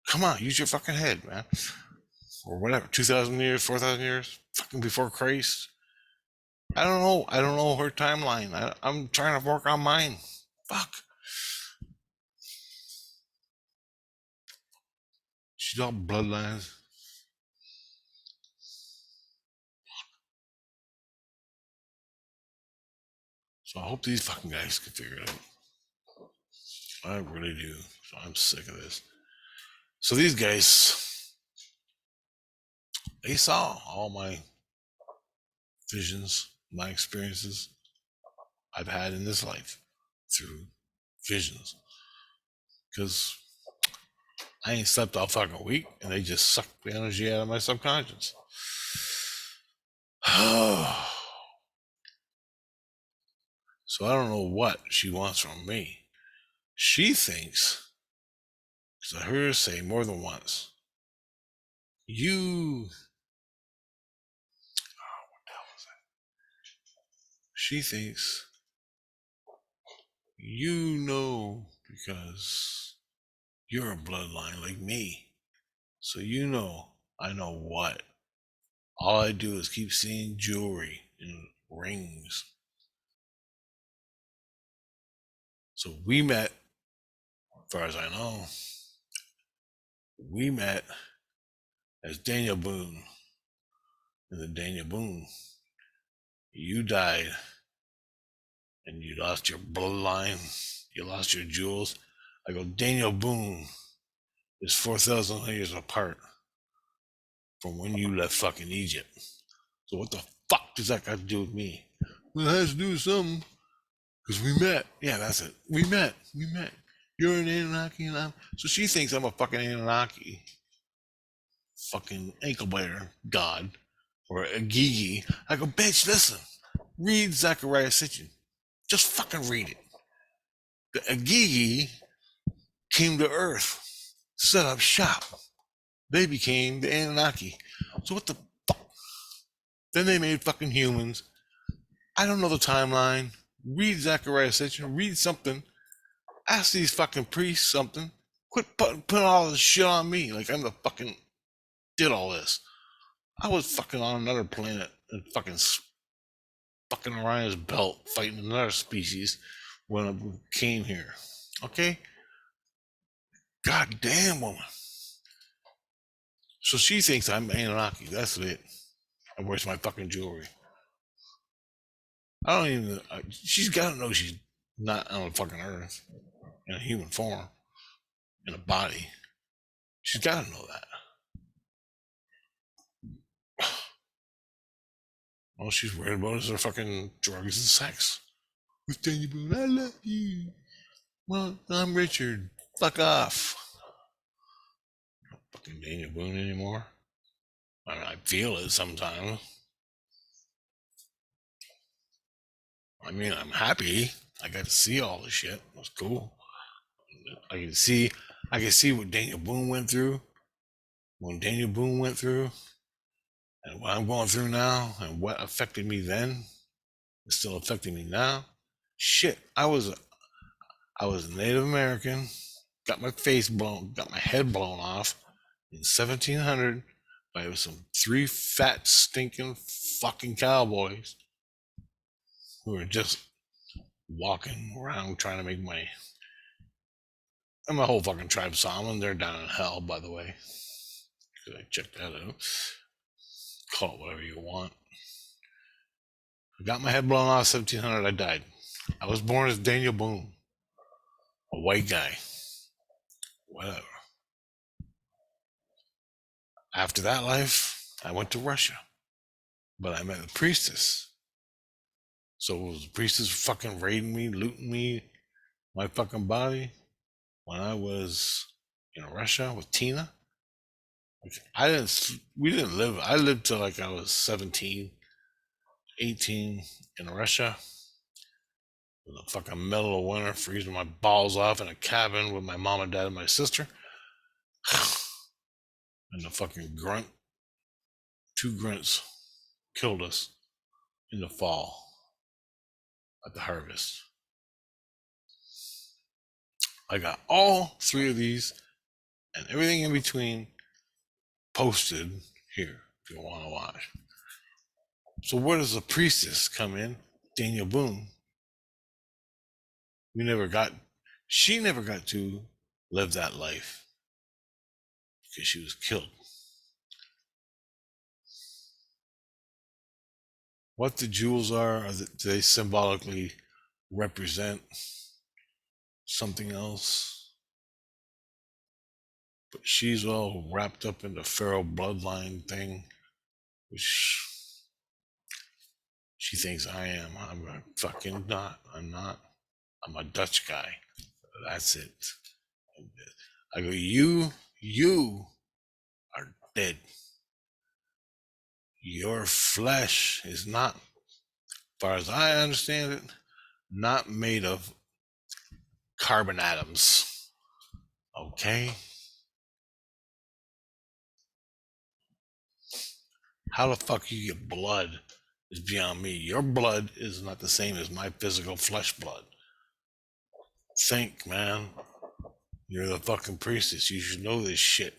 Come on, use your fucking head, man. Or whatever, 2,000 years, 4,000 years, fucking before Christ. I don't know. I don't know her timeline. I'm trying to work on mine. Fuck. She's all bloodlines. So I hope these fucking guys can figure it out. I really do. So I'm sick of this. So these guys, they saw all my visions, my experiences I've had in this life through visions. Because I ain't slept all fucking week, and they just sucked the energy out of my subconscious. So I don't know what she wants from me. She thinks, because I heard her say more than once, you. Oh, what the hell was that? She thinks you know because you're a bloodline like me. So you know, I know what. All I do is keep seeing jewelry and rings. So we met, as far as I know, we met as Daniel Boone. And then Daniel Boone, you died and you lost your bloodline, you lost your jewels. I go, Daniel Boone is 4,000 years apart from when you left fucking Egypt. So what the fuck does that got to do with me? Well, it has to do with something. Because we met. Yeah, that's it. We met. We met. You're an Anunnaki and I'm. So she thinks I'm a fucking Anunnaki. Fucking ankle biter god. Or a Gigi. I go, bitch, listen. Read Zechariah Sitchin. Just fucking read it. The Agigi came to Earth, set up shop. They became the Anunnaki. So what the fuck? Then they made fucking humans. I don't know the timeline. Read Zechariah Sitchin. Read something. Ask these fucking priests something. Quit putting all this shit on me like I'm the fucking did all this. I was fucking on another planet and fucking Orion's belt fighting another species when I came here. Okay? Goddamn woman. So she thinks I'm Anunnaki. That's it. And where's my fucking jewelry? I don't even. She's got to know she's not on the fucking Earth in a human form, in a body. She's got to know that. All she's worried about is her fucking drugs and sex. With Daniel Boone, I love you. Well, I'm Richard. Fuck off. Fucking Daniel Boone anymore. I mean, I feel it sometimes. I mean, I'm happy. I got to see all the shit. It was cool. I can see, I can see what Daniel Boone went through. When Daniel Boone went through, and what I'm going through now, and what affected me then, is still affecting me now. Shit, I was a Native American. Got my face blown, got my head blown off in 1700 by some three fat, stinking fucking cowboys who were just walking around trying to make money. And my whole fucking tribe saw them, and they're down in hell, by the way. I checked that out. Call it whatever you want. I got my head blown off 1700. I died. I was born as Daniel Boone, a white guy. Whatever. After that life, I went to Russia, but I met the priestess. So was the priestess fucking raiding me, looting me, my fucking body when I was in Russia with Tina? I didn't. We didn't live. I lived till like I was 17, 18 in Russia. In the fucking middle of winter, freezing my balls off in a cabin with my mom and dad and my sister. And the fucking two grunts killed us in the fall at the harvest. I got all three of these and everything in between posted here if you want to watch. So where does the priestess come in? Daniel Boone. She never got to live that life because she was killed. What the jewels are do they symbolically represent something else? But she's all wrapped up in the pharaoh bloodline thing, which she thinks I am. I'm fucking not. I'm not. I'm a Dutch guy. That's it. I go, you are dead. Your flesh is not, as far as I understand it, not made of carbon atoms. Okay? How the fuck you get blood is beyond me. Your blood is not the same as my physical flesh blood. Think, man. You're the fucking priestess. You should know this shit.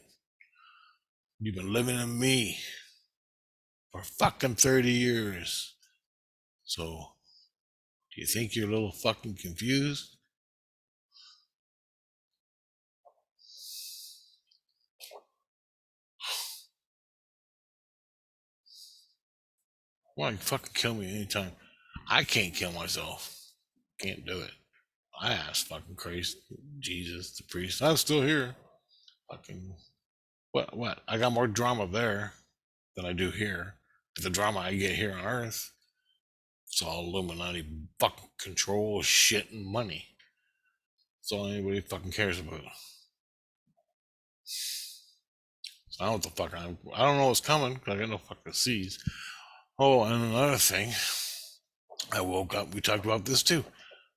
You've been living in me for fucking 30 years. So, do you think you're a little fucking confused? Well, you fucking kill me anytime. I can't kill myself. Can't do it. I asked fucking Christ, Jesus, the priest. I'm still here. Fucking what? I got more drama there than I do here. The drama I get here on Earth. It's all Illuminati fucking control, shit, and money. That's all anybody fucking cares about. So I don't know what the fuck I don't know what's coming because I got no fucking seeds. Oh, and another thing, I woke up. We talked about this too.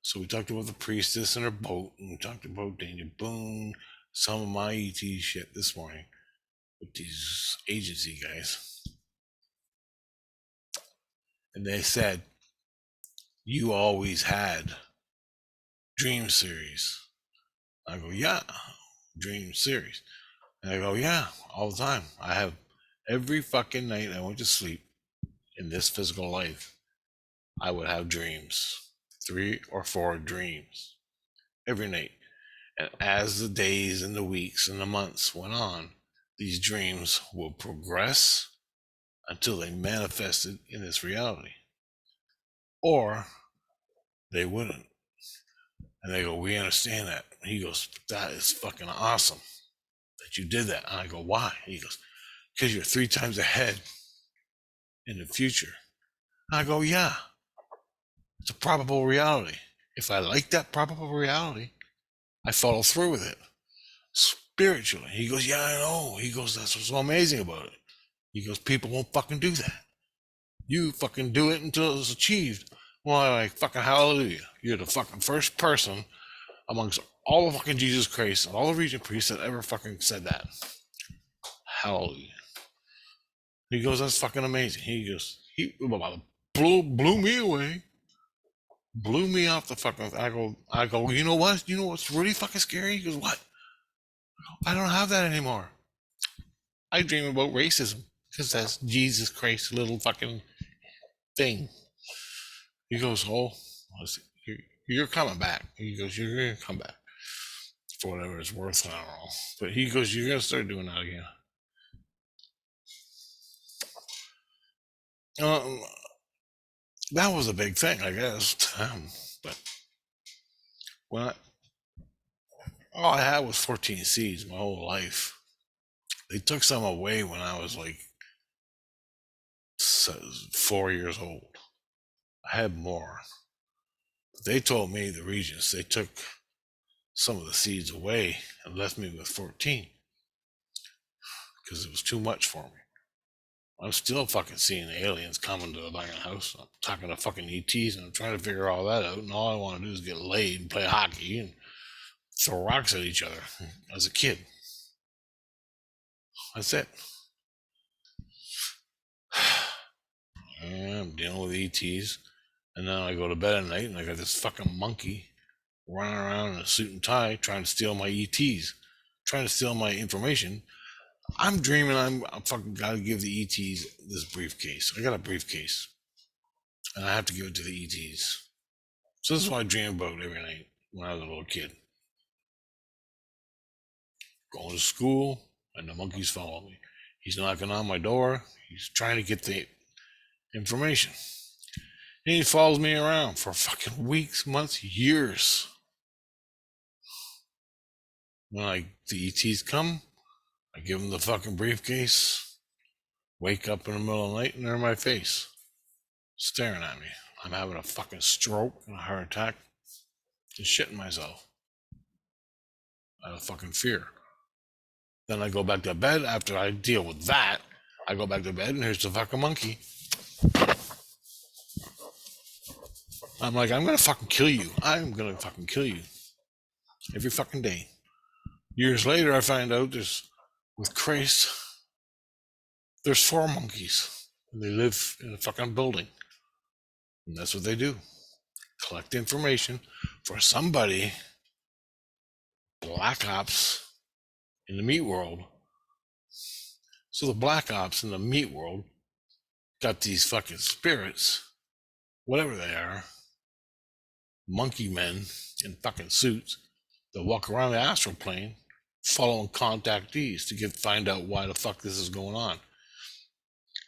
So we talked about the priestess and her boat, and we talked about Daniel Boone, some of my ET shit this morning with these agency guys. And they said, you always had Dream Series. I go, yeah, Dream Series. And I go, yeah, all the time. I have every fucking night I went to sleep in this physical life, I would have dreams, 3 or 4 dreams every night. And as the days and the weeks and the months went on, these dreams will progress until they manifested in this reality. Or they wouldn't. And they go, we understand that. And he goes, that is fucking awesome that you did that. And I go, why? And he goes, because you're 3 times ahead in the future. And I go, yeah, it's a probable reality. If I like that probable reality, I follow through with it spiritually. He goes, yeah, I know. He goes, that's what's so amazing about it. He goes, people won't fucking do that. You fucking do it until it's achieved. Well, I'm like, fucking hallelujah. You're the fucking first person amongst all of fucking Jesus Christ and all the region priests that ever fucking said that. Hallelujah. He goes, that's fucking amazing. He goes, he blew me away. Blew me off the fucking. I go. You know what? You know what's really fucking scary? He goes, what? I don't have that anymore. I dream about racism because that's Jesus Christ little fucking thing. He goes, oh, you're coming back. He goes, you're gonna come back for whatever it's worth. I don't know. But he goes, you're gonna start doing that again. Um, that was a big thing, I guess. But when all I had was 14 seeds my whole life. They took some away when I was like 4 years old. I had more. But they told me, the regents, they took some of the seeds away and left me with 14 because it was too much for me. I'm still fucking seeing aliens coming to the fucking house. I'm talking to fucking ETs and I'm trying to figure all that out. And all I want to do is get laid and play hockey and throw rocks at each other as a kid. That's it. I'm dealing with ETs. And then I go to bed at night and I got this fucking monkey running around in a suit and tie trying to steal my ETs, trying to steal my information. I'm dreaming I'm fucking gotta give the ETs this briefcase. I got a briefcase. And I have to give it to the ETs. So this is what I dream about every night when I was a little kid. Going to school and the monkey's following me. He's knocking on my door. He's trying to get the information. And he follows me around for fucking weeks, months, years. When the ETs come, I give them the fucking briefcase, wake up in the middle of the night, and they're in my face, staring at me. I'm having a fucking stroke and a heart attack, just shitting myself out of fucking fear. Then I go back to bed after I deal with that. I go back to bed, and here's the fucking monkey. I'm like, I'm gonna fucking kill you. I'm gonna fucking kill you. Every fucking day. Years later, I find out with Christ, there's 4 monkeys. And they live in a fucking building. And that's what they do. Collect information for somebody, black ops in the meat world. So the black ops in the meat world got these fucking spirits, whatever they are, monkey men in fucking suits that walk around the astral plane following contactees to find out why the fuck this is going on.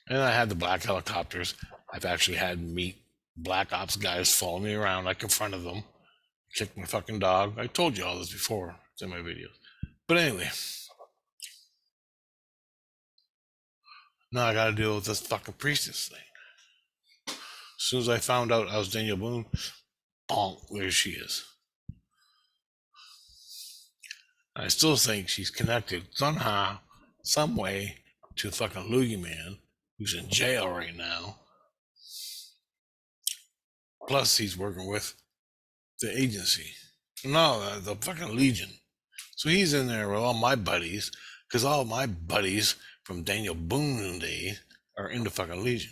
And I had the black helicopters. I've actually had black ops guys follow me around. I confronted them, kicked my fucking dog. I told you all this before. It's in my videos. But anyway, now I gotta deal with this fucking priestess thing. As soon as I found out I was Daniel Boone, bonk, there she is. I still think she's connected somehow, some way, to fucking Loogie Man, who's in jail right now. Plus, he's working with the agency. No, the fucking Legion. So he's in there with all my buddies, because all my buddies from Daniel Boone days are in the fucking Legion,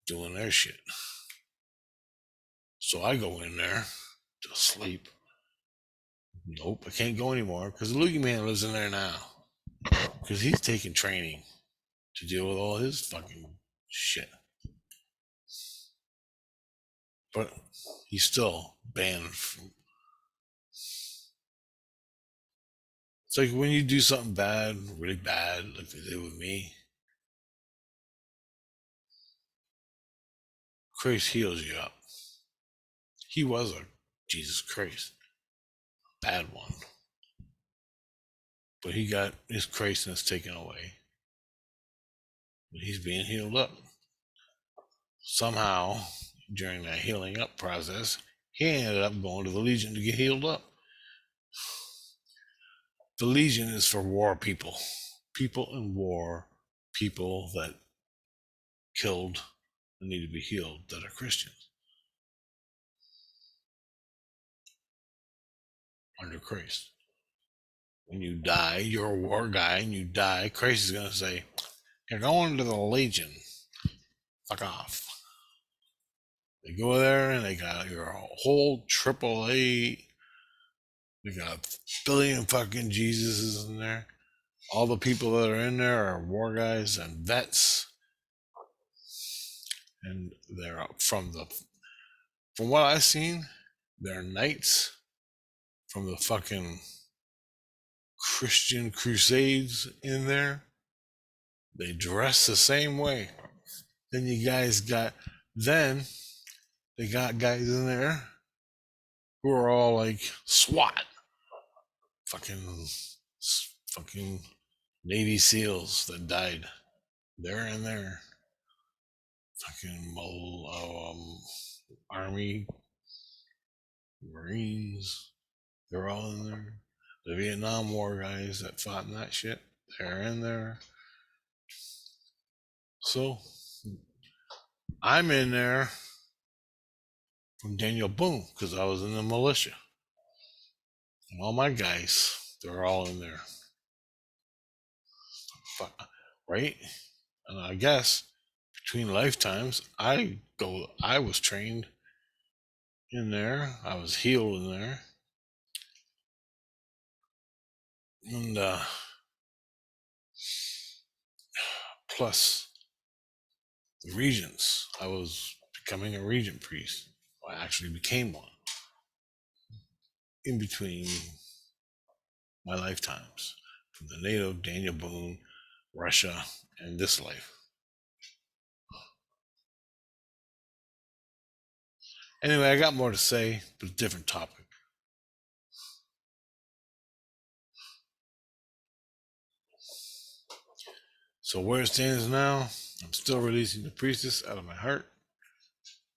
doing their shit. So I go in there to sleep. Nope, I can't go anymore because the Loogie Man lives in there now. Because he's taking training to deal with all his fucking shit. But he's still banned from. It's like when you do something bad, really bad, like they did with me, Christ heals you up. He was a Jesus Christ, bad one. But he got his Christness taken away. But he's being healed up. Somehow, during that healing up process, he ended up going to the Legion to get healed up. The Legion is for war people. People in war, people that killed and need to be healed that are Christians under Christ. When you die, you're a war guy and you die, Christ is going to say, you're going to the Legion. Fuck off. They go there and they got your whole AAA. They got a billion fucking Jesuses in there. All the people that are in there are war guys and vets. And they're from what I've seen, they're knights from the fucking Christian crusades in there. They dress the same way. Then they got guys in there who are all like SWAT, fucking Navy SEALs that died. They're in there. Fucking Army, Marines, they're all in there. The Vietnam War guys that fought in that shit, they're in there. So I'm in there from Daniel Boone because I was in the militia. And all my guys, they're all in there. Right? And I guess between lifetimes, I was trained in there. I was healed in there. And plus the regents. I was becoming a regent priest. I actually became one in between my lifetimes from the native Daniel Boone, Russia, and this life. Anyway, I got more to say, but a different topic. So where it stands now, I'm still releasing the Priestess out of my heart,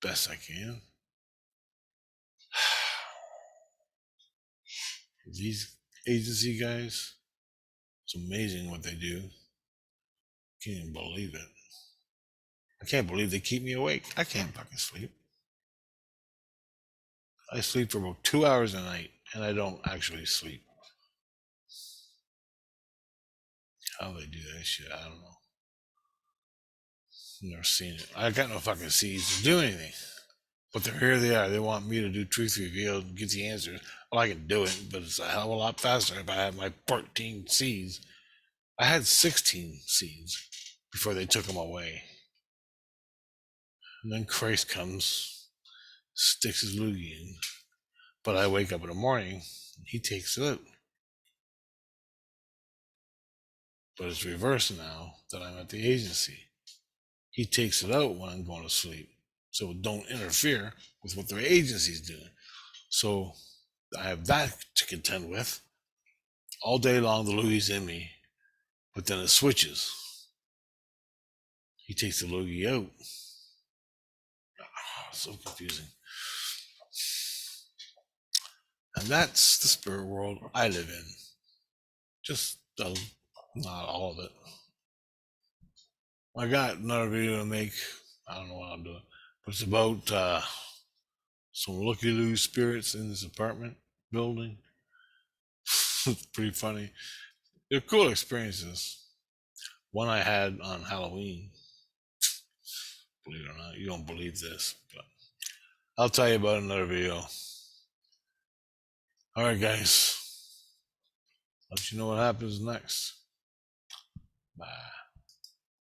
best I can. These agency guys, it's amazing what they do. Can't even believe it. I can't believe they keep me awake. I can't fucking sleep. I sleep for about 2 hours a night, and I don't actually sleep. How they do that shit, I don't know. Never seen it. I got no fucking seeds to do anything. But here they are. They want me to do truth reveal and get the answers. Well, I can do it, but it's a hell of a lot faster if I have my 14 seeds. I had 16 seeds before they took them away. And then Christ comes, sticks his loogie in. But I wake up in the morning, and he takes it out. But it's reversed now that I'm at the agency. He takes it out when I'm going to sleep. So don't interfere with what the agency's doing. So I have that to contend with. All day long, the loogie's in me, but then it switches. He takes the loogie out. So confusing. And that's the spirit world I live in. Just not all of it. I got another video to make. I don't know what I'm doing, but it's about some looky-loo spirits in this apartment building. It's pretty funny. They're cool experiences. One I had on Halloween. Believe it or not, you don't believe this, but I'll tell you about another video. All right, guys. Let you know what happens next. Bye.